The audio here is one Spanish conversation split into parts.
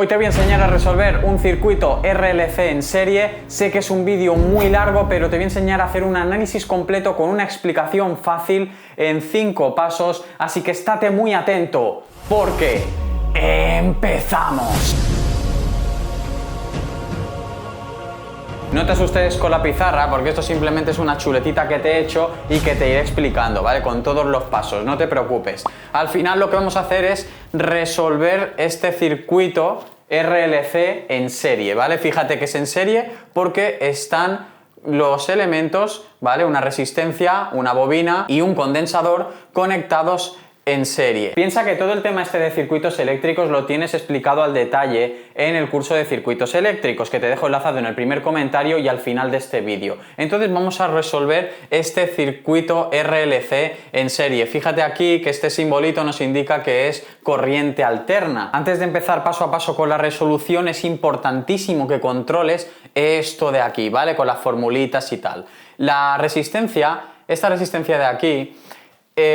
Hoy te voy a enseñar a resolver un circuito RLC en serie. Sé que es un vídeo muy largo, pero te voy a enseñar a hacer un análisis completo con una explicación fácil en 5 pasos, así que estate muy atento, porque ¡empezamos! No te asustes con la pizarra, porque esto simplemente es una chuletita que te he hecho y que te iré explicando, ¿vale? Con todos los pasos, no te preocupes. Al final lo que vamos a hacer es resolver este circuito RLC en serie, ¿vale? Fíjate que es en serie porque están los elementos, ¿vale? Una resistencia, una bobina y un condensador conectados en serie. Piensa que todo el tema este de circuitos eléctricos lo tienes explicado al detalle en el curso de circuitos eléctricos, que te dejo enlazado en el primer comentario y al final de este vídeo. Entonces vamos a resolver este circuito RLC en serie. Fíjate aquí que este simbolito nos indica que es corriente alterna. Antes de empezar paso a paso con la resolución, es importantísimo que controles esto de aquí, ¿vale? Con las formulitas y tal. La resistencia, esta resistencia de aquí,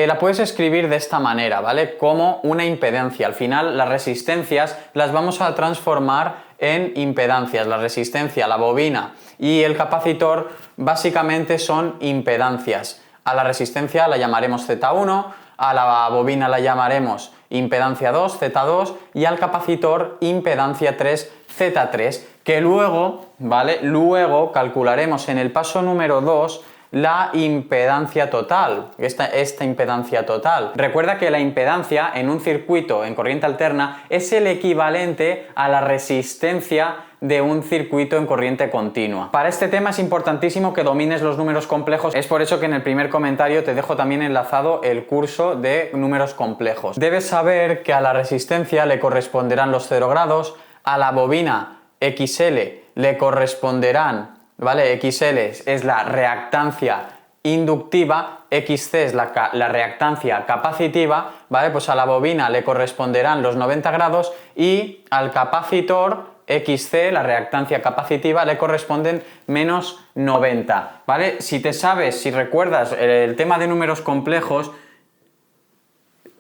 la puedes escribir de esta manera, ¿vale? Como una impedancia. Al final las resistencias las vamos a transformar en impedancias. La resistencia, la bobina y el capacitor básicamente son impedancias. A la resistencia la llamaremos Z1, a la bobina la llamaremos impedancia 2, Z2 y al capacitor impedancia 3, Z3, que luego, ¿vale? Luego calcularemos en el paso número 2 la impedancia total, esta impedancia total. Recuerda que la impedancia en un circuito en corriente alterna es el equivalente a la resistencia de un circuito en corriente continua. Para este tema es importantísimo que domines los números complejos, es por eso que en el primer comentario te dejo también enlazado el curso de números complejos. Debes saber que a la resistencia le corresponderán los 0 grados, a la bobina XL le corresponderán, ¿vale? XL es la reactancia inductiva, XC es la reactancia capacitiva, ¿vale? Pues a la bobina le corresponderán los 90 grados y al capacitor XC, la reactancia capacitiva, le corresponden menos 90, ¿vale? Si recuerdas el tema de números complejos,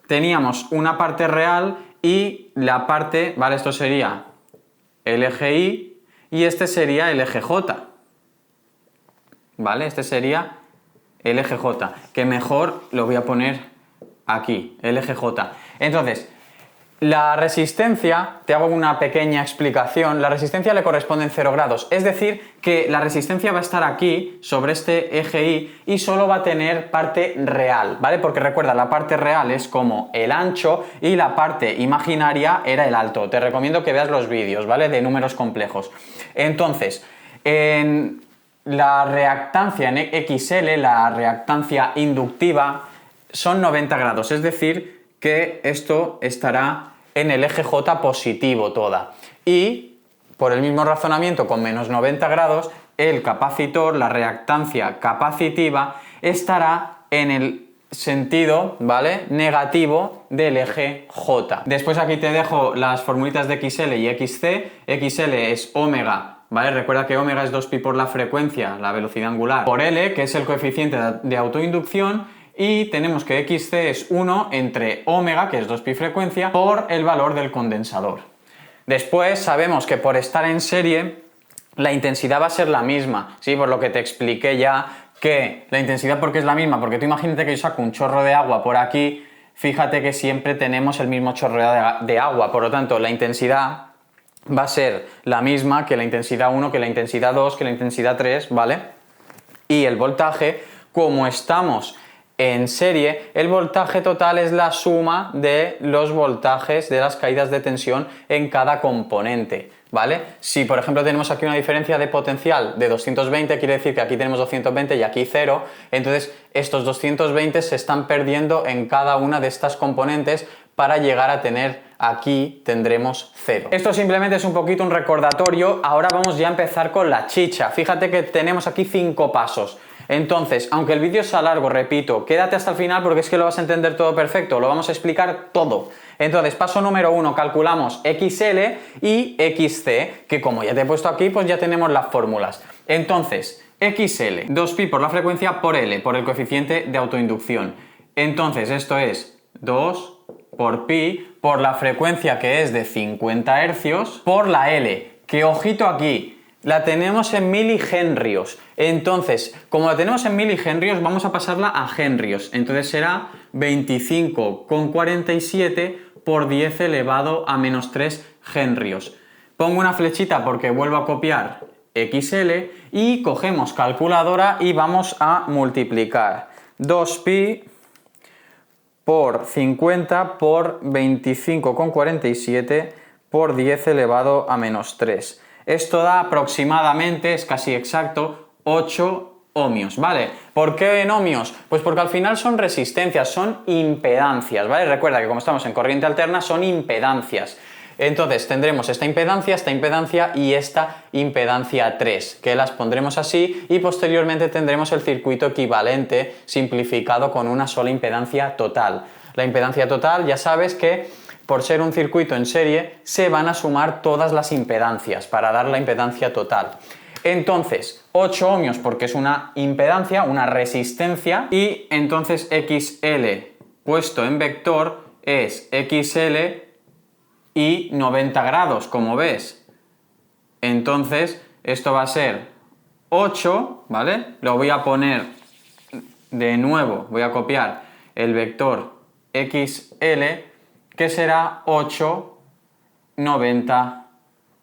teníamos una parte real y la parte, ¿vale? Esto sería el eje Y y este sería el eje J. ¿Vale? Este sería el eje J, que mejor lo voy a poner aquí, el eje J. Entonces, la resistencia, te hago una pequeña explicación, la resistencia le corresponde en 0 grados, es decir, que la resistencia va a estar aquí, sobre este eje Y, y solo va a tener parte real, ¿vale? Porque recuerda, la parte real es como el ancho y la parte imaginaria era el alto. Te recomiendo que veas los vídeos, ¿vale? De números complejos. Entonces, la reactancia en XL, la reactancia inductiva, son 90 grados, es decir, que esto estará en el eje J positivo toda. Y, por el mismo razonamiento, con menos 90 grados, el capacitor, la reactancia capacitiva, estará en el sentido, ¿vale? Negativo del eje J. Después aquí te dejo las formulitas de XL y XC. XL es omega, ¿vale? Recuerda que omega es 2pi por la frecuencia, la velocidad angular, por L, que es el coeficiente de autoinducción, y tenemos que XC es 1 entre omega, que es 2pi frecuencia, por el valor del condensador. Después sabemos que por estar en serie, la intensidad va a ser la misma, ¿sí? Por lo que te expliqué ya que la intensidad, ¿por qué es la misma? Porque tú imagínate que yo saco un chorro de agua por aquí, fíjate que siempre tenemos el mismo chorro de agua, por lo tanto la intensidad va a ser la misma que la intensidad 1, que la intensidad 2, que la intensidad 3, ¿vale? Y el voltaje, como estamos en serie, el voltaje total es la suma de los voltajes de las caídas de tensión en cada componente, ¿vale? Si por ejemplo tenemos aquí una diferencia de potencial de 220, quiere decir que aquí tenemos 220 y aquí 0, entonces estos 220 se están perdiendo en cada una de estas componentes para llegar a tener, aquí tendremos 0. Esto simplemente es un poquito un recordatorio. Ahora vamos ya a empezar con la chicha. Fíjate que tenemos aquí 5 pasos. Entonces, aunque el vídeo sea largo, repito, quédate hasta el final porque es que lo vas a entender todo perfecto, lo vamos a explicar todo. Entonces, paso número 1, calculamos XL y XC, que como ya te he puesto aquí, pues ya tenemos las fórmulas. Entonces, XL, 2pi por la frecuencia por L, por el coeficiente de autoinducción. Entonces, esto es 2 por pi por la frecuencia que es de 50 Hz por la L, que ojito aquí, la tenemos en milihenrios. Entonces, como la tenemos en milihenrios, vamos a pasarla a henrios. Entonces será 25,47 por 10 elevado a menos 3 henrios. Pongo una flechita porque vuelvo a copiar XL y cogemos calculadora y vamos a multiplicar 2pi por 50 por 25,47 por 10 elevado a menos 3. Esto da aproximadamente, es casi exacto, 8 ohmios, ¿vale? ¿Por qué en ohmios? Pues porque al final son resistencias, son impedancias, ¿vale? Recuerda que como estamos en corriente alterna son impedancias. Entonces tendremos esta impedancia y esta impedancia 3, que las pondremos así y posteriormente tendremos el circuito equivalente simplificado con una sola impedancia total. La impedancia total ya sabes que por ser un circuito en serie se van a sumar todas las impedancias para dar la impedancia total. Entonces 8 ohmios porque es una impedancia, una resistencia, y entonces XL puesto en vector es XL y 90 grados, como ves. Entonces, esto va a ser 8, ¿vale? Lo voy a poner de nuevo, voy a copiar el vector XL, que será 8, 90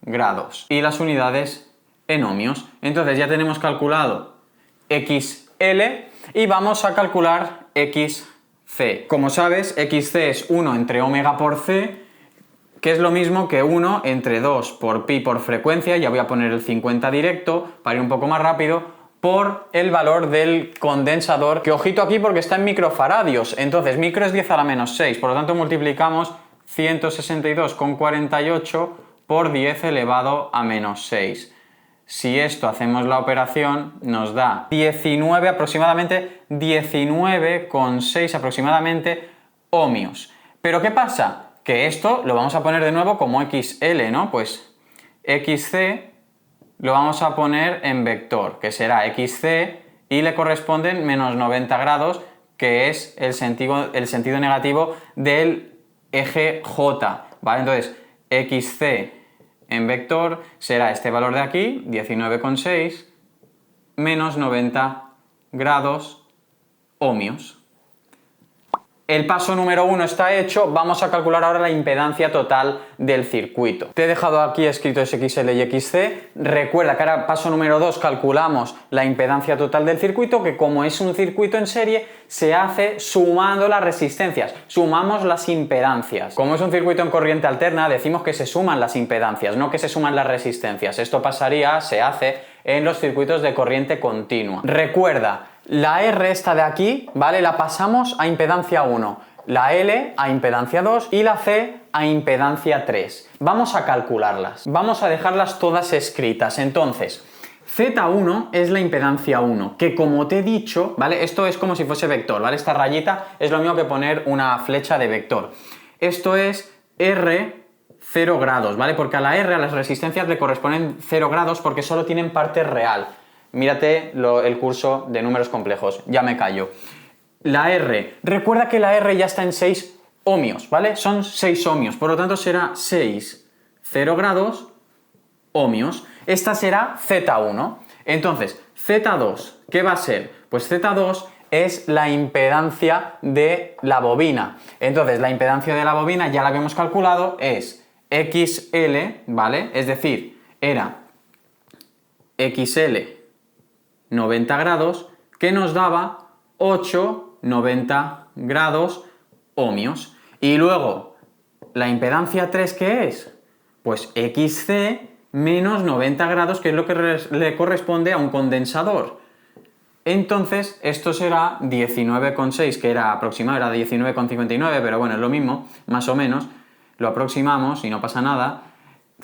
grados. Y las unidades en ohmios. Entonces, ya tenemos calculado XL y vamos a calcular XC. Como sabes, XC es 1 entre omega por C, que es lo mismo que 1 entre 2 por pi por frecuencia, ya voy a poner el 50 directo para ir un poco más rápido, por el valor del condensador, que ojito aquí porque está en microfaradios, entonces micro es 10 a la menos 6, por lo tanto multiplicamos 162,48 por 10 elevado a menos 6. Si esto hacemos la operación, nos da 19 aproximadamente, 19,6 aproximadamente ohmios. ¿Pero qué pasa? Que esto lo vamos a poner de nuevo como XL, ¿no? Pues XC lo vamos a poner en vector, que será XC y le corresponden menos 90 grados, que es el sentido negativo del eje J, ¿vale? Entonces XC en vector será este valor de aquí, 19,6, menos 90 grados ohmios. El paso número 1 está hecho, vamos a calcular ahora la impedancia total del circuito. Te he dejado aquí escrito XL y XC, recuerda que ahora paso número 2 calculamos la impedancia total del circuito, que como es un circuito en serie, se hace sumando las resistencias, sumamos las impedancias. Como es un circuito en corriente alterna, decimos que se suman las impedancias, no que se suman las resistencias. Esto pasaría, se hace en los circuitos de corriente continua. Recuerda, la R esta de aquí, ¿vale? La pasamos a impedancia 1, la L a impedancia 2 y la C a impedancia 3. Vamos a calcularlas, vamos a dejarlas todas escritas. Entonces, Z1 es la impedancia 1, que como te he dicho, ¿vale? Esto es como si fuese vector, ¿vale? Esta rayita es lo mismo que poner una flecha de vector. Esto es R 0 grados, ¿vale? Porque a la R, a las resistencias le corresponden 0 grados porque solo tienen parte real. Mírate el curso de números complejos, ya me callo. La R, recuerda que la R ya está en 6 ohmios, ¿vale? Son 6 ohmios, por lo tanto será 6, 0 grados, ohmios. Esta será Z1. Entonces, Z2, ¿qué va a ser? Pues Z2 es la impedancia de la bobina. Entonces, la impedancia de la bobina, ya la habíamos calculado, es XL, ¿vale? Es decir, era XL 90 grados, que nos daba 8,90 grados ohmios. Y luego, la impedancia 3, ¿qué es? Pues XC menos 90 grados, que es lo que le corresponde a un condensador. Entonces, esto será 19,6, que era aproximado, era 19,59, pero bueno, es lo mismo, más o menos, lo aproximamos y no pasa nada.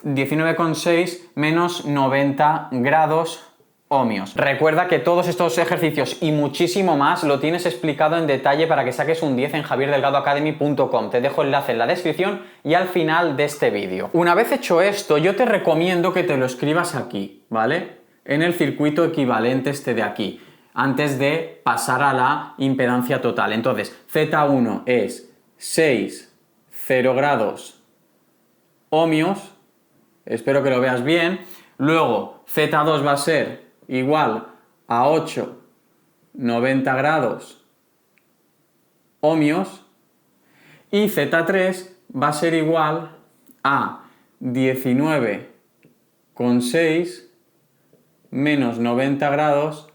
19,6 menos 90 grados ohmios. Recuerda que todos estos ejercicios y muchísimo más lo tienes explicado en detalle para que saques un 10 en javierdelgadoacademy.com. Te dejo el enlace en la descripción y al final de este vídeo. Una vez hecho esto, yo te recomiendo que te lo escribas aquí, ¿vale? En el circuito equivalente este de aquí, antes de pasar a la impedancia total. Entonces, Z1 es 6, 0 grados ohmios, espero que lo veas bien, luego Z2 va a ser igual a 8 90 grados ohmios y Z3 va a ser igual a 19,6 menos 90 grados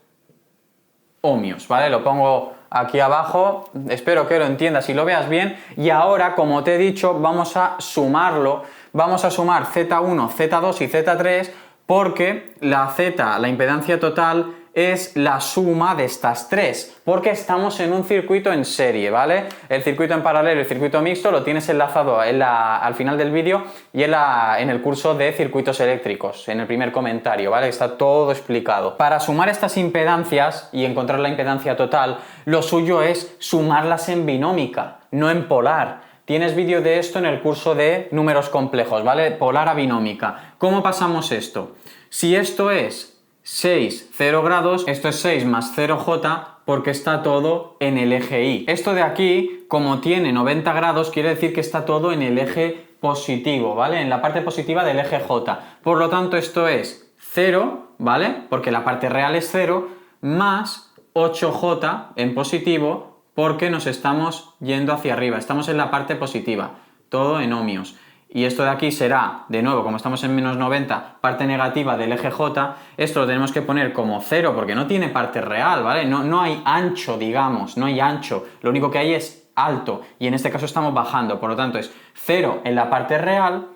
ohmios, ¿vale? Lo pongo aquí abajo, espero que lo entiendas y lo veas bien. Y ahora, como te he dicho, vamos a sumarlo, vamos a sumar Z1, Z2 y Z3 porque la Z, la impedancia total, es la suma de estas tres, porque estamos en un circuito en serie, ¿vale? El circuito en paralelo y el circuito mixto lo tienes enlazado al final del vídeo y en el curso de circuitos eléctricos, en el primer comentario, ¿vale? Está todo explicado. Para sumar estas impedancias y encontrar la impedancia total, lo suyo es sumarlas en binómica, no en polar. Tienes vídeo de esto en el curso de números complejos, ¿vale? Polar a binómica. ¿Cómo pasamos esto? Si esto es 6, 0 grados, esto es 6 más 0J porque está todo en el eje Y. Esto de aquí, como tiene 90 grados, quiere decir que está todo en el eje positivo, ¿vale? En la parte positiva del eje J. Por lo tanto, esto es 0, ¿vale? Porque la parte real es 0, más 8J en positivo porque nos estamos yendo hacia arriba, estamos en la parte positiva, todo en ohmios. Y esto de aquí será, de nuevo, como estamos en menos 90, parte negativa del eje J, esto lo tenemos que poner como 0 porque no tiene parte real, ¿vale? No hay ancho, digamos, no hay ancho, lo único que hay es alto, y en este caso estamos bajando, por lo tanto es 0 en la parte real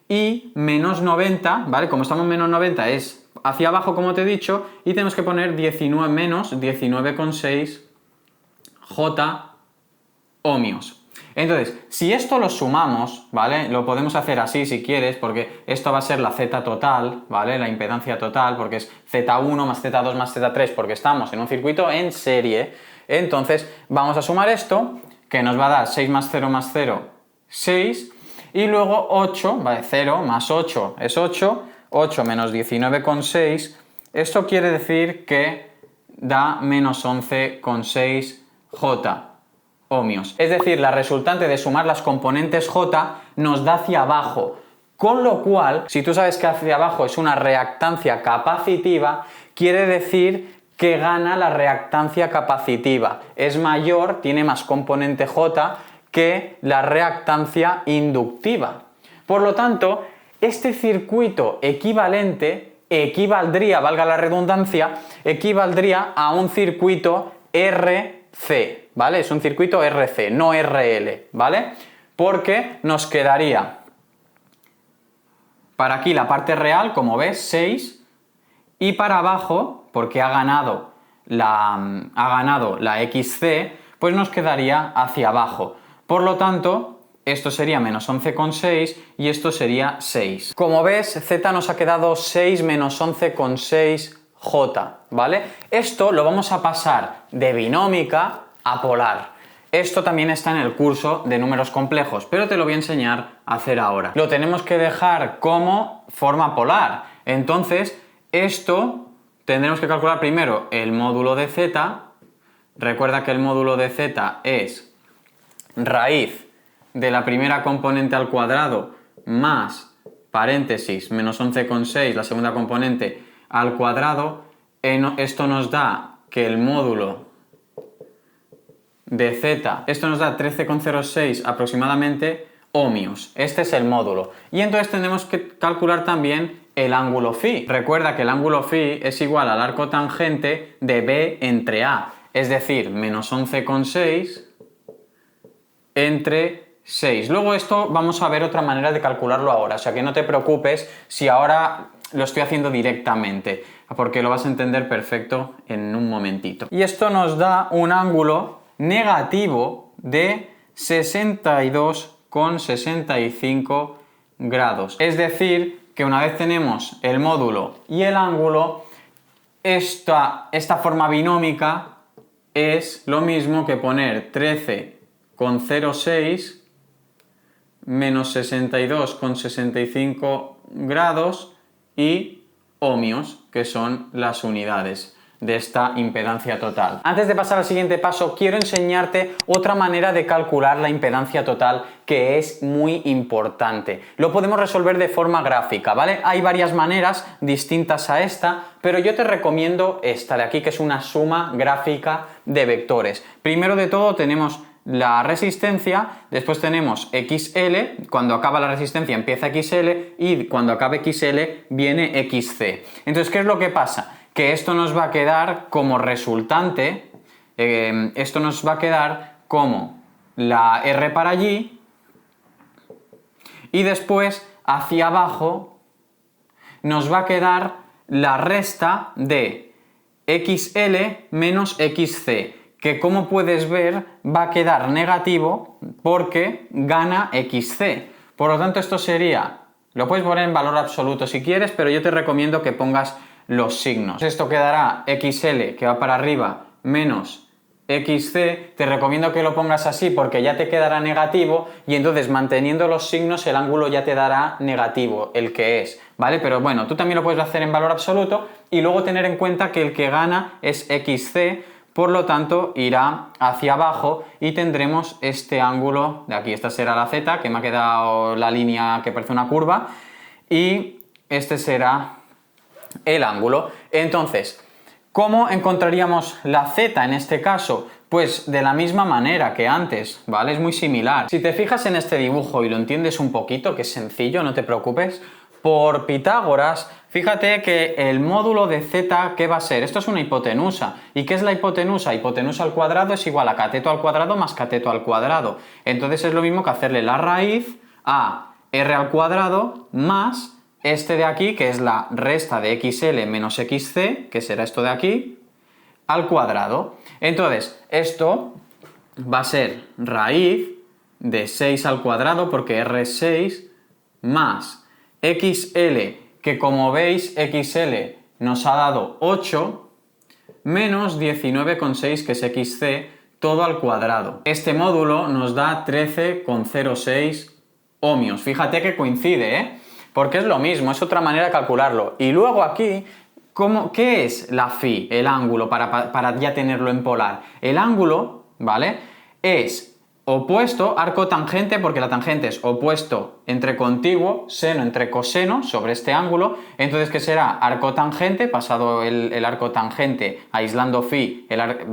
y menos 90, ¿vale? Como estamos en menos 90 es hacia abajo, como te he dicho, y tenemos que poner 19 menos 19,6 J ohmios. Entonces, si esto lo sumamos, ¿vale? Lo podemos hacer así si quieres, porque esto va a ser la Z total, ¿vale? La impedancia total, porque es Z1 más Z2 más Z3, porque estamos en un circuito en serie. Entonces, vamos a sumar esto, que nos va a dar 6 más 0 más 0, 6, y luego 8, ¿vale? 0 más 8 es 8, 8 menos 19,6, esto quiere decir que da menos 11,6 J ohmios. Es decir, la resultante de sumar las componentes J nos da hacia abajo. Con lo cual, si tú sabes que hacia abajo es una reactancia capacitiva, quiere decir que gana la reactancia capacitiva. Es mayor, tiene más componente J que la reactancia inductiva. Por lo tanto, este circuito equivaldría, valga la redundancia, equivaldría a un circuito RC. ¿Vale? Es un circuito RC, no RL, ¿vale? Porque nos quedaría para aquí la parte real, como ves, 6, y para abajo, porque ha ganado la XC, pues nos quedaría hacia abajo. Por lo tanto, esto sería menos 11,6 y esto sería 6. Como ves, Z nos ha quedado 6 menos 11,6 J, ¿vale? Esto lo vamos a pasar de binómica a polar. Esto también está en el curso de números complejos, pero te lo voy a enseñar a hacer ahora. Lo tenemos que dejar como forma polar. Entonces, esto tendremos que calcular primero el módulo de Z. Recuerda que el módulo de Z es raíz de la primera componente al cuadrado más paréntesis menos 11,6, la segunda componente al cuadrado. Esto nos da que el módulo de Z, esto nos da 13,06 aproximadamente ohmios. Este es el módulo. Y entonces tenemos que calcular también el ángulo φ. Recuerda que el ángulo φ es igual al arco tangente de B entre A, es decir, menos 11,6 entre 6. Luego esto vamos a ver otra manera de calcularlo ahora, o sea que no te preocupes si ahora lo estoy haciendo directamente, porque lo vas a entender perfecto en un momentito. Y esto nos da un ángulo negativo de 62,65 grados. Es decir, que una vez tenemos el módulo y el ángulo, esta forma binómica es lo mismo que poner 13,06 menos 62,65 grados y ohmios, que son las unidades. de esta impedancia total. Antes de pasar al siguiente paso, quiero enseñarte otra manera de calcular la impedancia total que es muy importante. Lo podemos resolver de forma gráfica, ¿vale? Hay varias maneras distintas a esta, pero yo te recomiendo esta de aquí, que es una suma gráfica de vectores. Primero de todo tenemos la resistencia, después tenemos XL, cuando acaba la resistencia empieza XL y cuando acabe XL viene XC. Entonces, ¿qué es lo que pasa? Que esto nos va a quedar como resultante, esto nos va a quedar como la R para allí y después hacia abajo nos va a quedar la resta de XL menos XC, que como puedes ver va a quedar negativo porque gana XC. Por lo tanto, esto sería, lo puedes poner en valor absoluto si quieres, pero yo te recomiendo que pongas los signos. Esto quedará XL, que va para arriba, menos XC. Te recomiendo que lo pongas así porque ya te quedará negativo y entonces manteniendo los signos el ángulo ya te dará negativo, el que es, ¿vale? Pero bueno, tú también lo puedes hacer en valor absoluto y luego tener en cuenta que el que gana es XC. Por lo tanto, irá hacia abajo y tendremos este ángulo de aquí. Esta será la Z, que me ha quedado la línea que parece una curva, y este será el ángulo. Entonces, ¿cómo encontraríamos la Z en este caso? Pues de la misma manera que antes, ¿vale? Es muy similar. Si te fijas en este dibujo y lo entiendes un poquito, que es sencillo, no te preocupes, por Pitágoras, fíjate que el módulo de z, ¿qué va a ser? Esto es una hipotenusa. ¿Y qué es la hipotenusa? Hipotenusa al cuadrado es igual a cateto al cuadrado más cateto al cuadrado. Entonces es lo mismo que hacerle la raíz a r al cuadrado más este de aquí, que es la resta de xl menos xc, que será esto de aquí, al cuadrado. Entonces, esto va a ser raíz de 6 al cuadrado, porque r es 6, más XL, que como veis XL nos ha dado 8, menos 19,6, que es XC, todo al cuadrado. Este módulo nos da 13,06 ohmios. Fíjate que coincide, ¿eh? Porque es lo mismo, es otra manera de calcularlo. Y luego aquí, ¿qué es la phi, el ángulo, para ya tenerlo en polar? El ángulo, ¿vale? Es opuesto, arco tangente, porque la tangente es opuesto entre contiguo, seno entre coseno, sobre este ángulo. Entonces, ¿qué será? Arco tangente, pasado el arco tangente, aislando phi,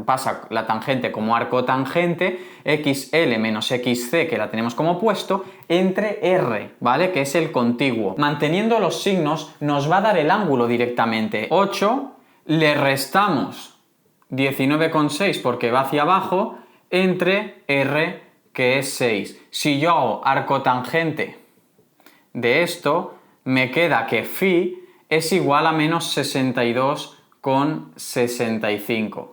pasa la tangente como arco tangente, XL menos XC, que la tenemos como opuesto, entre R, ¿vale? Que es el contiguo. Manteniendo los signos, nos va a dar el ángulo directamente. 8, le restamos 19,6 porque va hacia abajo, entre R, que es 6. Si yo hago arco tangente de esto, me queda que phi es igual a menos 62,65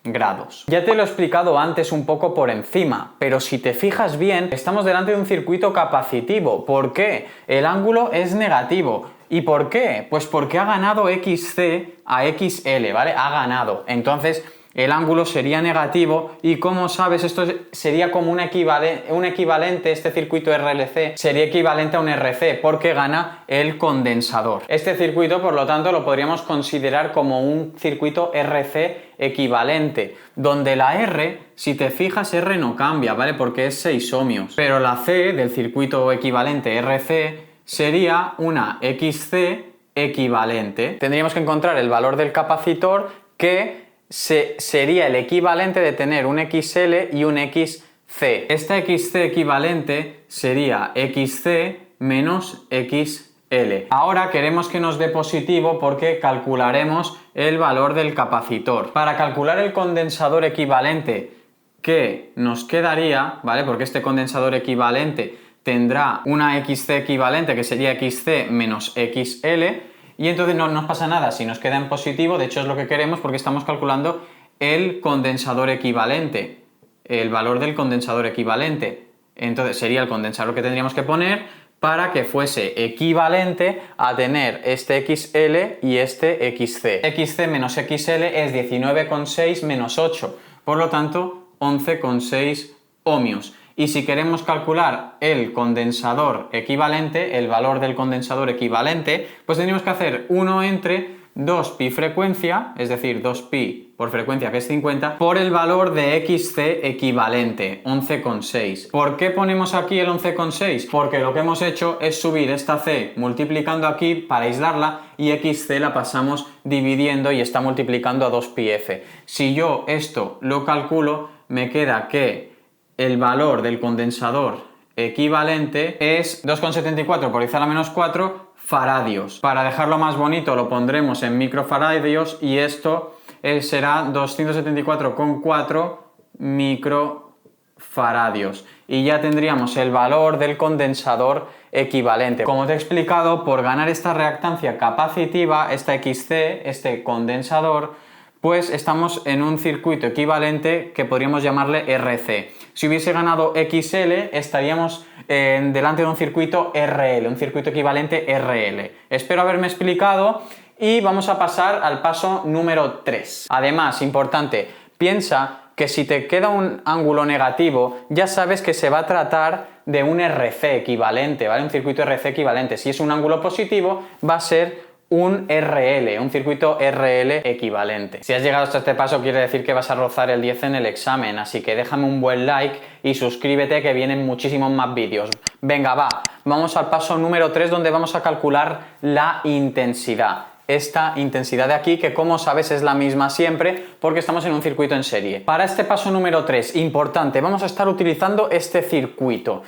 grados. Ya te lo he explicado antes un poco por encima, pero si te fijas bien, estamos delante de un circuito capacitivo. ¿Por qué? El ángulo es negativo. ¿Y por qué? Pues porque ha ganado XC a XL, ¿vale? Ha ganado. Entonces, el ángulo sería negativo y, como sabes, esto sería como un equivalente, este circuito RLC sería equivalente a un RC porque gana el condensador. Este circuito, por lo tanto, lo podríamos considerar como un circuito RC equivalente, donde la R, si te fijas, R no cambia, ¿vale? Porque es 6 ohmios. Pero la C del circuito equivalente RC sería una XC equivalente. Tendríamos que encontrar el valor del capacitor, que sería el equivalente de tener un XL y un XC. Esta XC equivalente sería XC menos XL. Ahora queremos que nos dé positivo porque calcularemos el valor del capacitor. Para calcular el condensador equivalente que nos quedaría, ¿vale? Porque este condensador equivalente tendrá una XC equivalente que sería XC menos XL. Y entonces no nos pasa nada si nos queda en positivo, de hecho es lo que queremos porque estamos calculando el condensador equivalente, el valor del condensador equivalente. Entonces sería el condensador que tendríamos que poner para que fuese equivalente a tener este XL y este XC. XC menos XL es 19,6 menos 8, por lo tanto 11,6 ohmios. Y si queremos calcular el condensador equivalente, el valor del condensador equivalente, pues tendríamos que hacer 1 entre 2pi frecuencia, es decir, 2pi por frecuencia que es 50, por el valor de xc equivalente, 11,6. ¿Por qué ponemos aquí el 11,6? Porque lo que hemos hecho es subir esta c multiplicando aquí para aislarla y xc la pasamos dividiendo y está multiplicando a 2πf. Si yo esto lo calculo, me queda que el valor del condensador equivalente es 2,74 por 10 a la menos 4 faradios. Para dejarlo más bonito lo pondremos en microfaradios y esto será 274,4 microfaradios. Y ya tendríamos el valor del condensador equivalente. Como te he explicado, por ganar esta reactancia capacitiva, esta XC, este condensador, pues estamos en un circuito equivalente que podríamos llamarle RC. Si hubiese ganado XL, estaríamos delante de un circuito RL, un circuito equivalente RL. Espero haberme explicado y vamos a pasar al paso número 3. Además, importante, piensa que si te queda un ángulo negativo, ya sabes que se va a tratar de un RC equivalente, ¿vale? Un circuito RC equivalente. Si es un ángulo positivo, va a ser un RL, un circuito RL equivalente. Si has llegado hasta este paso, quiere decir que vas a rozar el 10 en el examen, así que déjame un buen like y suscríbete que vienen muchísimos más vídeos. Venga, va, vamos al paso número 3 donde vamos a calcular la intensidad. Esta intensidad de aquí, que como sabes es la misma siempre porque estamos en un circuito en serie. Para este paso número 3, importante, vamos a estar utilizando este circuito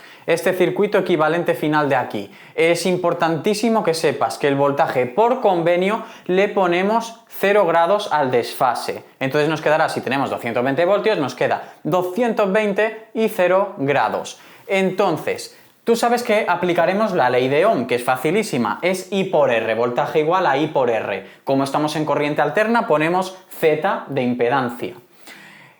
equivalente final de aquí. Es importantísimo que sepas que el voltaje por convenio le ponemos 0 grados al desfase. Entonces nos quedará, si tenemos 220 voltios, nos queda 220 y 0 grados. Entonces, tú sabes que aplicaremos la ley de Ohm, que es facilísima, es I por R, voltaje igual a I por R. Como estamos en corriente alterna, ponemos Z de impedancia.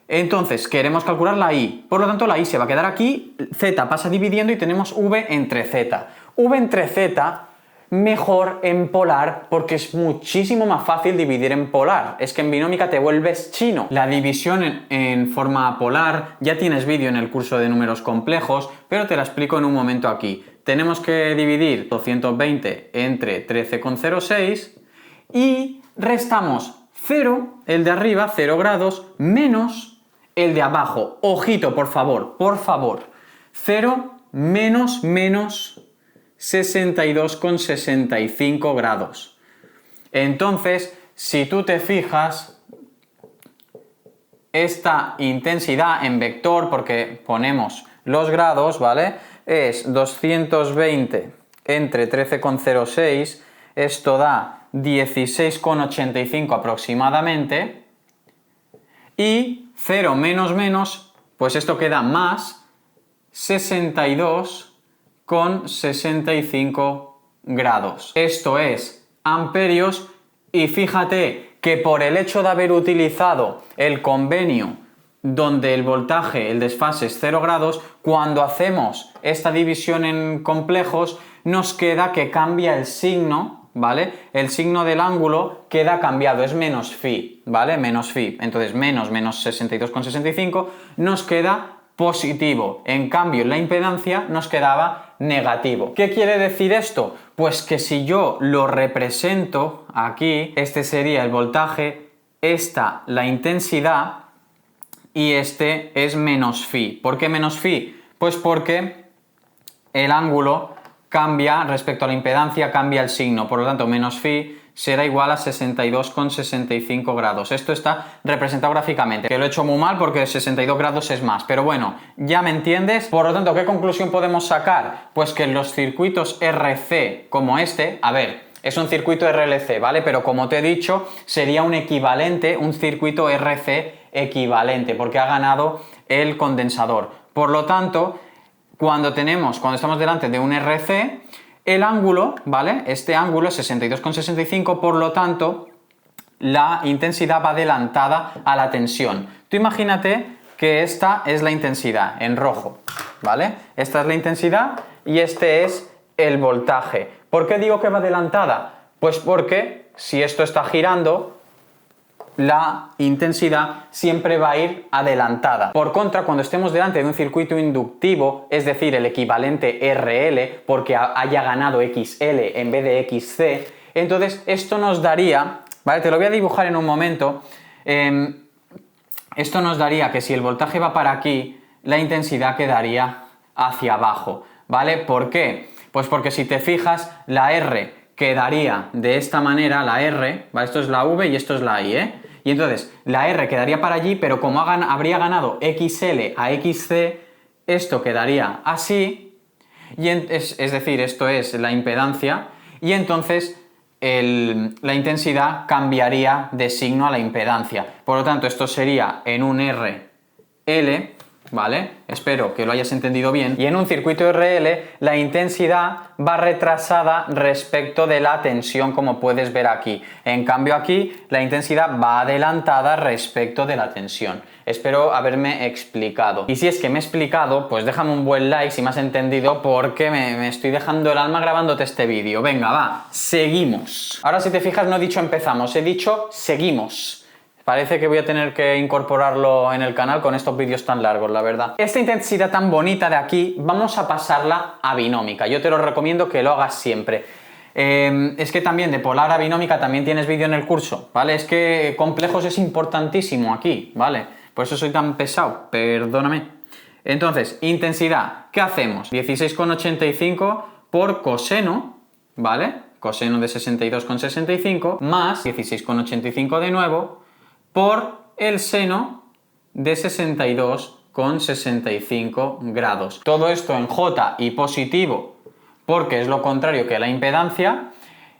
Entonces, queremos calcular la I, por lo tanto la I se va a quedar aquí, Z pasa dividiendo y tenemos V entre Z. V entre Z, mejor en polar porque es muchísimo más fácil dividir en polar. Es que en binómica te vuelves chino. La división en forma polar, ya tienes vídeo en el curso de números complejos, pero te la explico en un momento aquí. Tenemos que dividir 220 entre 13,06 y restamos 0, el de arriba, 0 grados, menos el de abajo. Ojito, por favor, 0 menos 62,65 grados. Entonces, si tú te fijas, esta intensidad en vector, porque ponemos los grados, ¿vale? Es 220 entre 13,06, esto da 16,85 aproximadamente, y 0 menos, pues esto queda más 62,65 grados. Esto es amperios y fíjate que por el hecho de haber utilizado el convenio donde el voltaje, el desfase es 0 grados, cuando hacemos esta división en complejos nos queda que cambia el signo, ¿vale? El signo del ángulo queda cambiado, es menos phi, ¿vale? Menos phi. Entonces menos 62,65 nos queda positivo. En cambio, en la impedancia nos quedaba negativo. ¿Qué quiere decir esto? Pues que si yo lo represento aquí, este sería el voltaje, esta la intensidad y este es menos phi. ¿Por qué menos phi? Pues porque el ángulo cambia respecto a la impedancia, cambia el signo. Por lo tanto, menos phi será igual a 62,65 grados. Esto está representado gráficamente, que lo he hecho muy mal porque 62 grados es más, pero bueno, ya me entiendes. Por lo tanto, ¿qué conclusión podemos sacar? Pues que en los circuitos RC como este, a ver, es un circuito RLC, ¿vale? Pero como te he dicho, sería un equivalente, un circuito RC equivalente, porque ha ganado el condensador. Por lo tanto, cuando estamos delante de un RC, el ángulo, ¿vale? Este ángulo es 62,65, por lo tanto, la intensidad va adelantada a la tensión. Tú imagínate que esta es la intensidad, en rojo, ¿vale? Esta es la intensidad y este es el voltaje. ¿Por qué digo que va adelantada? Pues porque si esto está girando, la intensidad siempre va a ir adelantada. Por contra, cuando estemos delante de un circuito inductivo, es decir, el equivalente RL, porque haya ganado XL en vez de XC, entonces esto nos daría ¿vale? Te lo voy a dibujar en un momento. Esto nos daría que si el voltaje va para aquí, la intensidad quedaría hacia abajo, ¿vale? ¿Por qué? Pues porque si te fijas, la R quedaría de esta manera, la R, ¿vale? Esto es la V y esto es la I, ¿eh? Y entonces, la R quedaría para allí, pero como habría ganado XL a XC, esto quedaría así, y es decir, esto es la impedancia, y entonces la intensidad cambiaría de signo a la impedancia. Por lo tanto, esto sería en un RL, ¿vale? Espero que lo hayas entendido bien. Y en un circuito RL, la intensidad va retrasada respecto de la tensión, como puedes ver aquí. En cambio aquí, la intensidad va adelantada respecto de la tensión. Espero haberme explicado. Y si es que me he explicado, pues déjame un buen like si me has entendido, porque me estoy dejando el alma grabándote este vídeo. Venga, va, seguimos. Ahora si te fijas no he dicho empezamos, he dicho seguimos. Parece que voy a tener que incorporarlo en el canal con estos vídeos tan largos, la verdad. Esta intensidad tan bonita de aquí, vamos a pasarla a binómica. Yo te lo recomiendo que lo hagas siempre. Es que también de polar a binómica también tienes vídeo en el curso, ¿vale? Es que complejos es importantísimo aquí, ¿vale? Por eso soy tan pesado, perdóname. Entonces, intensidad, ¿qué hacemos? 16,85 por coseno, ¿vale? Coseno de 62,65 más 16,85 de nuevo, por el seno de 62,65 grados. Todo esto en J y positivo, porque es lo contrario que la impedancia,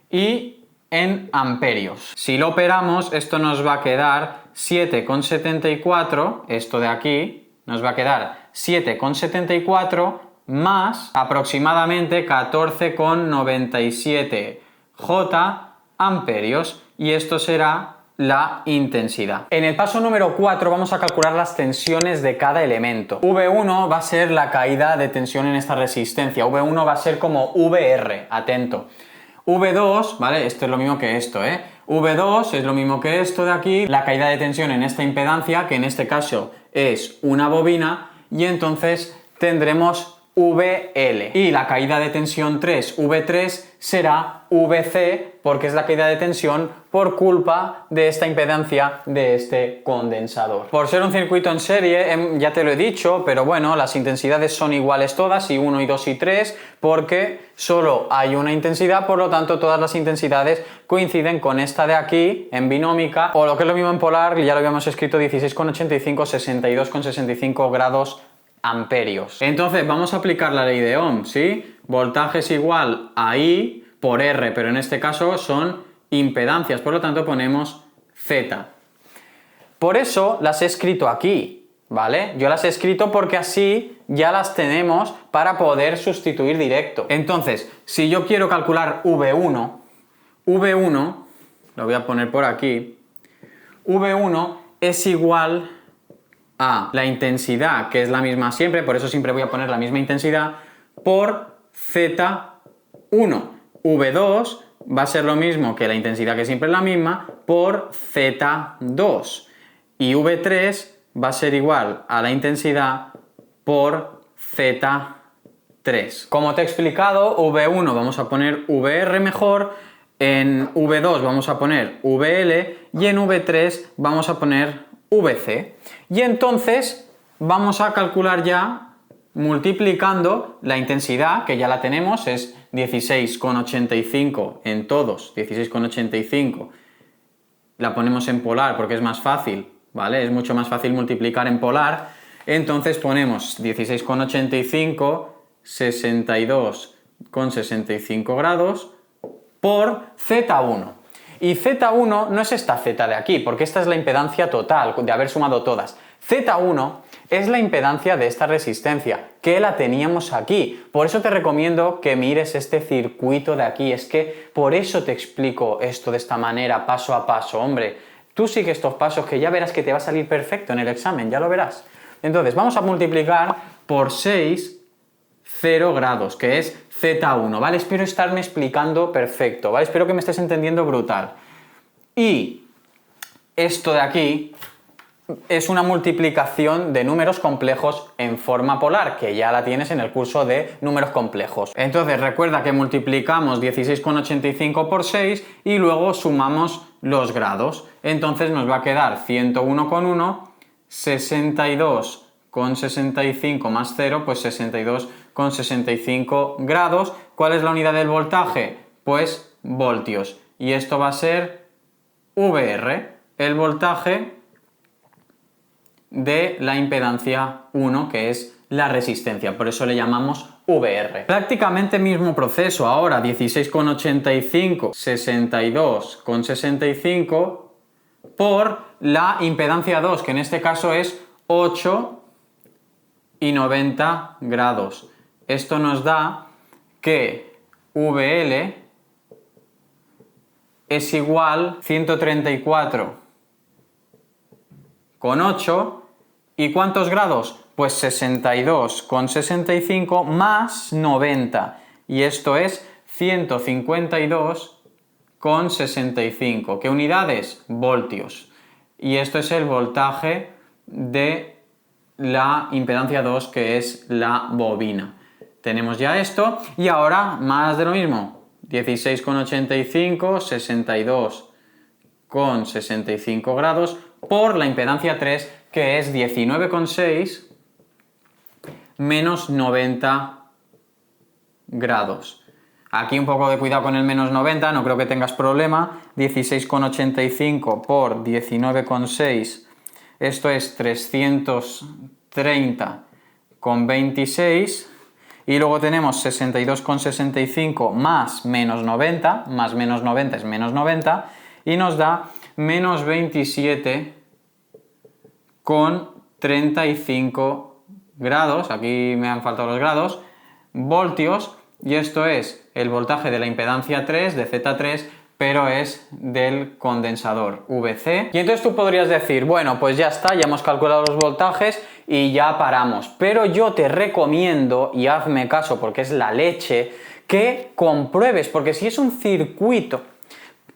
y en amperios. Si lo operamos, esto nos va a quedar 7,74, esto de aquí, nos va a quedar 7,74 más aproximadamente 14,97 J amperios, y esto será la intensidad. En el paso número 4 vamos a calcular las tensiones de cada elemento. V1 va a ser la caída de tensión en esta resistencia. V1 va a ser como VR, atento. V2, ¿vale? Esto es lo mismo que esto, ¿eh? V2 es lo mismo que esto de aquí, la caída de tensión en esta impedancia, que en este caso es una bobina, y entonces tendremos VL. Y la caída de tensión 3, V3, será VC, porque es la caída de tensión por culpa de esta impedancia de este condensador. Por ser un circuito en serie, ya te lo he dicho, pero bueno, las intensidades son iguales todas, y 1, y 2, y 3, porque solo hay una intensidad, por lo tanto todas las intensidades coinciden con esta de aquí, en binómica, o lo que es lo mismo en polar, ya lo habíamos escrito, 16,85, 62,65 grados amperios. Entonces vamos a aplicar la ley de Ohm, ¿sí? Voltaje es igual a I por R, pero en este caso son impedancias, por lo tanto ponemos Z. Por eso las he escrito aquí, ¿vale? Yo las he escrito porque así ya las tenemos para poder sustituir directo. Entonces, si yo quiero calcular V1, lo voy a poner por aquí, V1 es igual a la intensidad, que es la misma siempre, por eso siempre voy a poner la misma intensidad, por Z1. V2 va a ser lo mismo que la intensidad, que siempre es la misma, por Z2. Y V3 va a ser igual a la intensidad por Z3. Como te he explicado, V1 vamos a poner VR mejor, en V2 vamos a poner VL y en V3 vamos a poner VC. Y entonces vamos a calcular ya multiplicando la intensidad, que ya la tenemos, es 16,85 en todos, 16,85. La ponemos en polar porque es más fácil, ¿vale? Es mucho más fácil multiplicar en polar. Entonces ponemos 16,85, 62,65 grados por Z1. Y Z1 no es esta Z de aquí, porque esta es la impedancia total, de haber sumado todas. Z1 es la impedancia de esta resistencia, que la teníamos aquí. Por eso te recomiendo que mires este circuito de aquí. Es que por eso te explico esto de esta manera, paso a paso. Hombre, tú sigue estos pasos que ya verás que te va a salir perfecto en el examen, ya lo verás. Entonces, vamos a multiplicar por 6, 0 grados, que es Z1, ¿vale? Espero estarme explicando perfecto, ¿vale? Espero que me estés entendiendo brutal. Y esto de aquí es una multiplicación de números complejos en forma polar, que ya la tienes en el curso de números complejos. Entonces recuerda que multiplicamos 16,85 por 6 y luego sumamos los grados. Entonces nos va a quedar 101,1, 62,65 más 0, pues 62,65 grados. ¿Cuál es la unidad del voltaje? Pues voltios. Y esto va a ser VR, el voltaje de la impedancia 1, que es la resistencia, por eso le llamamos VR. Prácticamente mismo proceso, ahora 16,85, 62,65 por la impedancia 2, que en este caso es 8 y 90 grados. Esto nos da que VL es igual 134,8. ¿Y cuántos grados? Pues 62,65 más 90. Y esto es 152,65. ¿Qué unidades? Voltios. Y esto es el voltaje de la impedancia 2, que es la bobina. Tenemos ya esto. Y ahora más de lo mismo. 16,85, 62,65 grados por la impedancia 3, que es 19,6 menos 90 grados. Aquí un poco de cuidado con el menos 90, no creo que tengas problema. 16,85 por 19,6, esto es 330,26. Y luego tenemos 62,65 más menos 90, más menos 90 es menos 90, y nos da menos 27,35 grados, aquí me han faltado los grados, voltios, y esto es el voltaje de la impedancia 3, de Z3, pero es del condensador, VC. Y entonces tú podrías decir, bueno, pues ya está, ya hemos calculado los voltajes y ya paramos. Pero yo te recomiendo, y hazme caso porque es la leche, que compruebes, porque si es un circuito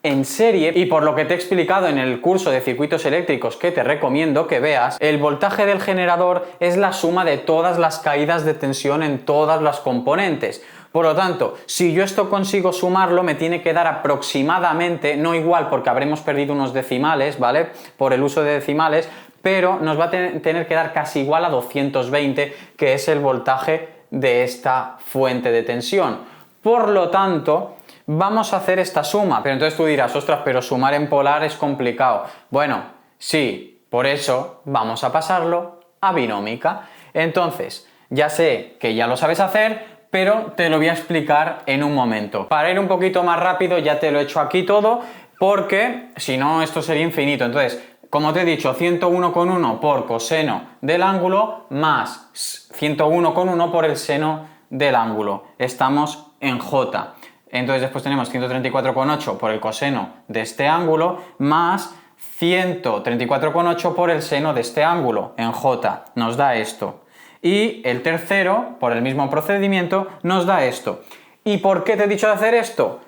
en serie, y por lo que te he explicado en el curso de circuitos eléctricos que te recomiendo que veas, el voltaje del generador es la suma de todas las caídas de tensión en todas las componentes. Por lo tanto, si yo esto consigo sumarlo, me tiene que dar aproximadamente, no igual porque habremos perdido unos decimales, ¿vale? Por el uso de decimales, pero nos va a tener que dar casi igual a 220, que es el voltaje de esta fuente de tensión. Por lo tanto, vamos a hacer esta suma, pero entonces tú dirás, ostras, pero sumar en polar es complicado. Bueno, sí, por eso vamos a pasarlo a binómica. Entonces, ya sé que ya lo sabes hacer, pero te lo voy a explicar en un momento. Para ir un poquito más rápido, ya te lo he hecho aquí todo, porque si no esto sería infinito. Entonces, como te he dicho, 101,1 por coseno del ángulo más 101,1 por el seno del ángulo. Estamos en J. Entonces después tenemos 134,8 por el coseno de este ángulo más 134,8 por el seno de este ángulo en J. Nos da esto. Y el tercero, por el mismo procedimiento, nos da esto. ¿Y por qué te he dicho de hacer esto?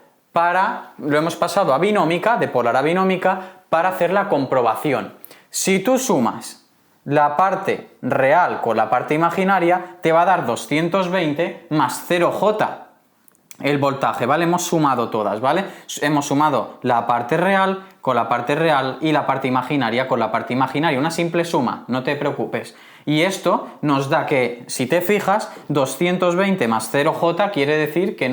Lo hemos pasado a binómica, de polar a binómica, para hacer la comprobación. Si tú sumas la parte real con la parte imaginaria, te va a dar 220 más 0J. El voltaje, ¿vale? Hemos sumado todas, ¿vale? Hemos sumado la parte real con la parte real y la parte imaginaria con la parte imaginaria. Una simple suma, no te preocupes. Y esto nos da que, si te fijas, 220 más 0J quiere decir que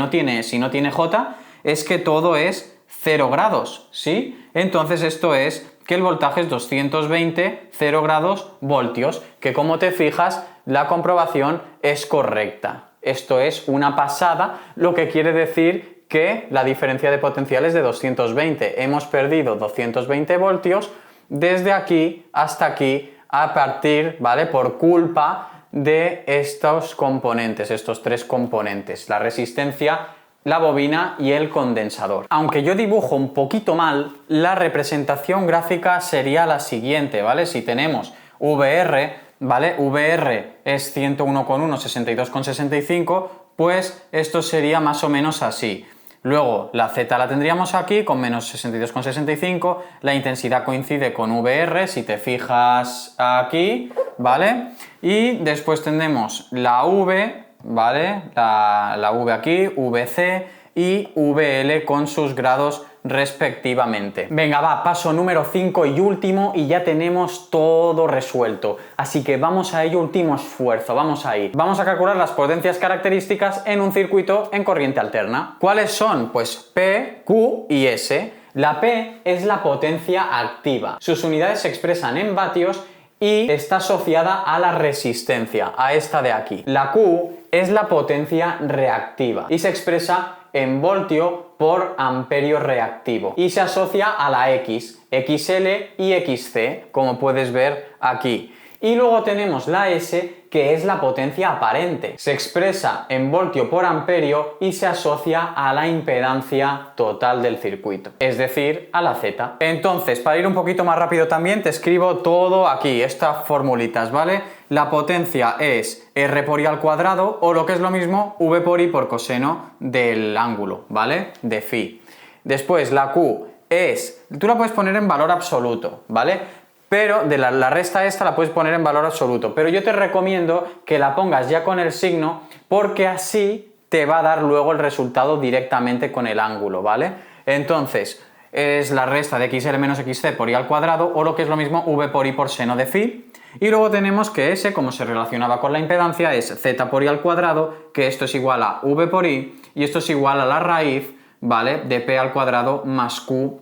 si no tiene J, es que todo es 0 grados, ¿sí? Entonces esto es que el voltaje es 220, 0 grados voltios, que como te fijas, la comprobación es correcta. Esto es una pasada, lo que quiere decir que la diferencia de potencial es de 220. Hemos perdido 220 voltios desde aquí hasta aquí a partir, ¿vale? Por culpa de estos componentes, estos tres componentes, la resistencia, la bobina y el condensador. Aunque yo dibujo un poquito mal, la representación gráfica sería la siguiente, ¿vale? Si tenemos VR, ¿vale? VR es 101,1, 62,65, pues esto sería más o menos así. Luego la Z la tendríamos aquí con menos 62,65, la intensidad coincide con VR, si te fijas aquí, ¿vale? Y después tendremos la V, ¿vale? La V aquí, VC, y VL con sus grados respectivamente. Venga, va, paso número 5 y último y ya tenemos todo resuelto. Así que vamos a ello, último esfuerzo, vamos a ir. Vamos a calcular las potencias características en un circuito en corriente alterna. ¿Cuáles son? Pues P, Q y S. La P es la potencia activa. Sus unidades se expresan en vatios y está asociada a la resistencia, a esta de aquí. La Q es la potencia reactiva y se expresa en voltio por amperio reactivo y se asocia a la X, XL y XC, como puedes ver aquí. Y luego tenemos la S, que es la potencia aparente. Se expresa en voltio por amperio y se asocia a la impedancia total del circuito, es decir, a la Z. Entonces, para ir un poquito más rápido también, te escribo todo aquí, estas formulitas, ¿vale? La potencia es R por I al cuadrado, o lo que es lo mismo, V por I por coseno del ángulo, ¿vale? De phi. Después, la Q es, tú la puedes poner en valor absoluto, ¿vale? Pero de la resta esta la puedes poner en valor absoluto, pero yo te recomiendo que la pongas ya con el signo porque así te va a dar luego el resultado directamente con el ángulo, ¿vale? Entonces, es la resta de XL menos XC por I al cuadrado, o lo que es lo mismo, V por I por seno de phi. Y luego tenemos que S, como se relacionaba con la impedancia, es Z por I al cuadrado, que esto es igual a V por I, y esto es igual a la raíz, ¿vale?, de P al cuadrado más Q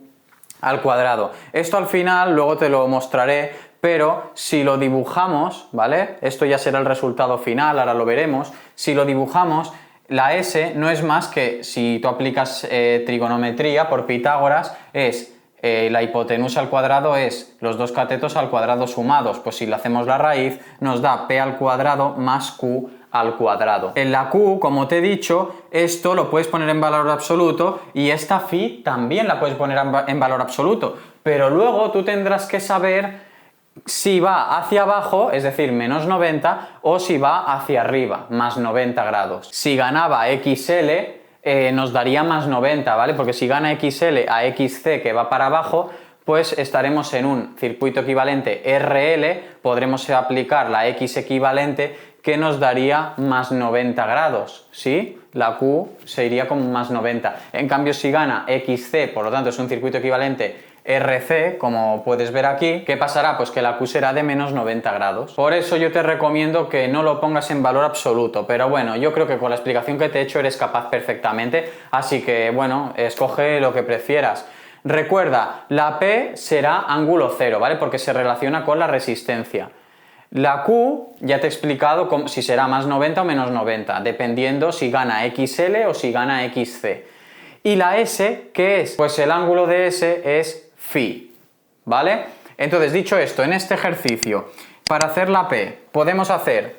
al cuadrado. Esto al final luego te lo mostraré, pero si lo dibujamos, ¿vale? Esto ya será el resultado final, ahora lo veremos. Si lo dibujamos, la S no es más que, si tú aplicas trigonometría por Pitágoras, es la hipotenusa al cuadrado es los dos catetos al cuadrado sumados. Pues si le hacemos la raíz, nos da P al cuadrado más Q al cuadrado. En la Q, como te he dicho, esto lo puedes poner en valor absoluto y esta phi también la puedes poner en valor absoluto, pero luego tú tendrás que saber si va hacia abajo, es decir, menos 90, o si va hacia arriba, más 90 grados. Si ganaba XL, nos daría más 90, ¿vale? Porque si gana XL a XC, que va para abajo, pues estaremos en un circuito equivalente RL, podremos aplicar la X equivalente, que nos daría más 90 grados, ¿sí? La Q se iría con más 90. En cambio, si gana XC, por lo tanto es un circuito equivalente RC, como puedes ver aquí, ¿qué pasará? Pues que la Q será de menos 90 grados. Por eso yo te recomiendo que no lo pongas en valor absoluto, pero bueno, yo creo que con la explicación que te he hecho eres capaz perfectamente, así que bueno, escoge lo que prefieras. Recuerda, la P será ángulo cero, ¿vale? Porque se relaciona con la resistencia. La Q, ya te he explicado si será más 90 o menos 90, dependiendo si gana XL o si gana XC. Y la S, ¿qué es? Pues el ángulo de S es phi, ¿vale? Entonces, dicho esto, en este ejercicio, para hacer la P, podemos hacer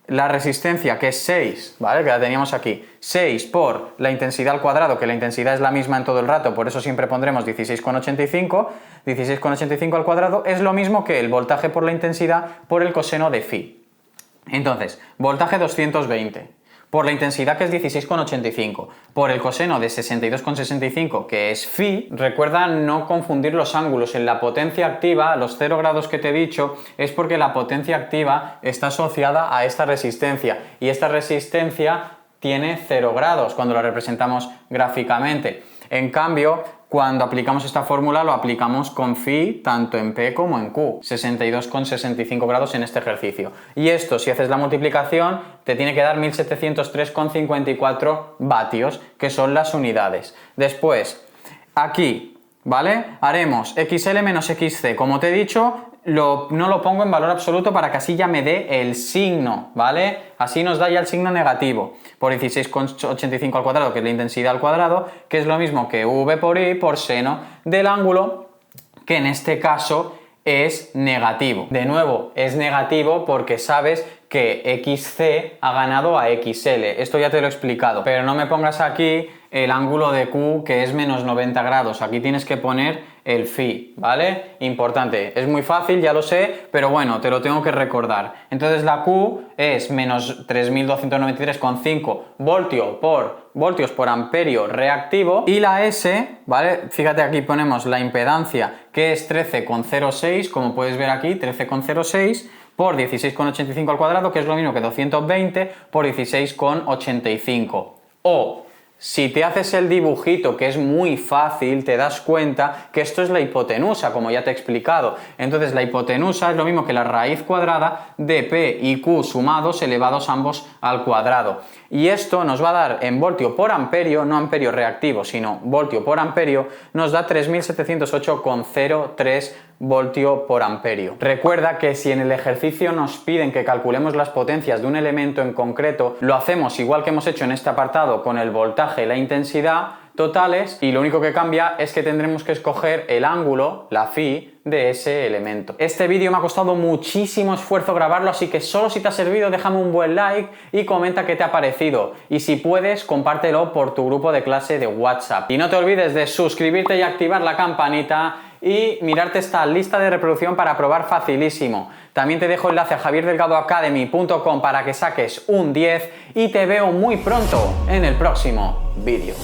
la resistencia, que es 6, ¿vale? Que la teníamos aquí, 6 por la intensidad al cuadrado, que la intensidad es la misma en todo el rato, por eso siempre pondremos 16,85, 16,85 al cuadrado es lo mismo que el voltaje por la intensidad por el coseno de phi. Entonces, voltaje 220, por la intensidad, que es 16,85, por el coseno de 62,65, que es phi. Recuerda no confundir los ángulos. En la potencia activa, los 0 grados que te he dicho, es porque la potencia activa está asociada a esta resistencia, y esta resistencia tiene 0 grados cuando la representamos gráficamente. En cambio, cuando aplicamos esta fórmula lo aplicamos con phi tanto en P como en Q, 62,65 grados en este ejercicio. Y esto, si haces la multiplicación, te tiene que dar 1703,54 vatios, que son las unidades. Después, aquí, ¿vale? Haremos XL menos XC. Como te he dicho, no lo pongo en valor absoluto para que así ya me dé el signo, ¿vale? Así nos da ya el signo negativo por 16,85 al cuadrado, que es la intensidad al cuadrado, que es lo mismo que V por I por seno del ángulo, que en este caso es negativo. De nuevo, es negativo porque sabes que XC ha ganado a XL. Esto ya te lo he explicado, pero no me pongas aquí el ángulo de Q, que es menos 90 grados. Aquí tienes que poner el phi, ¿vale? Importante. Es muy fácil, ya lo sé, pero bueno, te lo tengo que recordar. Entonces la Q es menos 3293,5 voltios por amperio reactivo, y la S, ¿vale? Fíjate, aquí ponemos la impedancia, que es 13,06, como puedes ver aquí, 13,06 por 16,85 al cuadrado, que es lo mismo que 220 por 16,85. O Si te haces el dibujito, que es muy fácil, te das cuenta que esto es la hipotenusa, como ya te he explicado. Entonces la hipotenusa es lo mismo que la raíz cuadrada de P y Q sumados elevados ambos al cuadrado. Y esto nos va a dar en voltio por amperio, no amperio reactivo, sino voltio por amperio, nos da 3708,03 voltio por amperio. Recuerda que si en el ejercicio nos piden que calculemos las potencias de un elemento en concreto, lo hacemos igual que hemos hecho en este apartado con el voltaje y la intensidad totales, y lo único que cambia es que tendremos que escoger el ángulo, la phi, de ese elemento. Este vídeo me ha costado muchísimo esfuerzo grabarlo, así que solo si te ha servido déjame un buen like y comenta qué te ha parecido, y si puedes compártelo por tu grupo de clase de WhatsApp. Y no te olvides de suscribirte y activar la campanita y mirarte esta lista de reproducción para probar facilísimo. También te dejo enlace a javierdelgadoacademy.com para que saques un 10 y te veo muy pronto en el próximo vídeo.